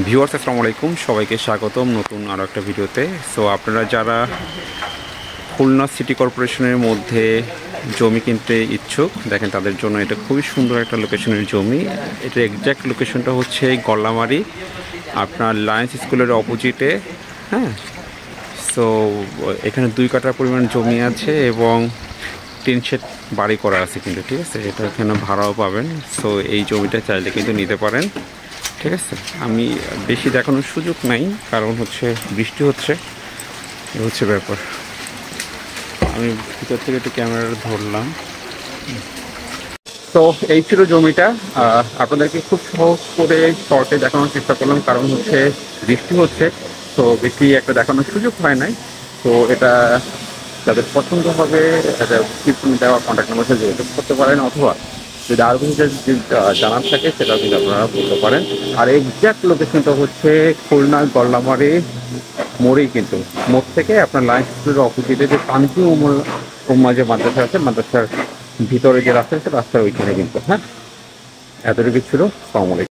Viewers আসসালামু আলাইকুম, সবাইকে স্বাগতম নতুন আরও একটা ভিডিওতে। সো আপনারা যারা খুলনা সিটি কর্পোরেশনের মধ্যে জমি কিনতে ইচ্ছুক, দেখেন তাদের জন্য এটা খুবই সুন্দর একটা লোকেশনের জমি। এটা এক্স্যাক্ট লোকেশনটা হচ্ছে গল্লামারি, আপনার লায়ন্স স্কুলের অপোজিটে। হ্যাঁ, সো এখানে 2 কাঠা পরিমাণ জমি আছে এবং টিন শেড বাড়ি করা আছে কিন্তু, ঠিক আছে। এটা এখানে ভাড়াও পাবেন। সো এই জমিটা চাইলে কিন্তু নিতে পারেন, ঠিক আছে। আমি বেশি দেখানোর সুযোগ নাই, কারণ হচ্ছে বৃষ্টি হচ্ছে, এ হচ্ছে ব্যাপার। আমি ভিতর থেকে একটু ক্যামেরা ধরলাম। তো এই ছিল জমিটা। আপনাদেরকে খুব সহজ করে শর্টে দেখানোর চেষ্টা করলাম, কারণ হচ্ছে বৃষ্টি হচ্ছে, তো বেশি একটা দেখানোর সুযোগ হয় নাই। তো এটা যাদের পছন্দ হবে দেওয়া কন্ট্যাক্ট নাম্বার সাথে যোগাযোগ করতে পারেন, অথবা যদি আরও কিছু জানার থাকে সেটাও কিন্তু আপনারা বলতে পারেন। আর এক্স্যাক্ট লোকেশনটা হচ্ছে খুলনা গল্লামারি মোড়েই, কিন্তু মোড় থেকে আপনার লায়ন্স স্কুলের অপোজিটে যে কান্তি উম্মা যে মাদ্রাসা আছে, মাদ্রাসার ভিতরে যে রাস্তা আছে রাস্তার ওইখানে কিন্তু। হ্যাঁ, এতটুকু ছিল। আসসালামু আলাইকুম।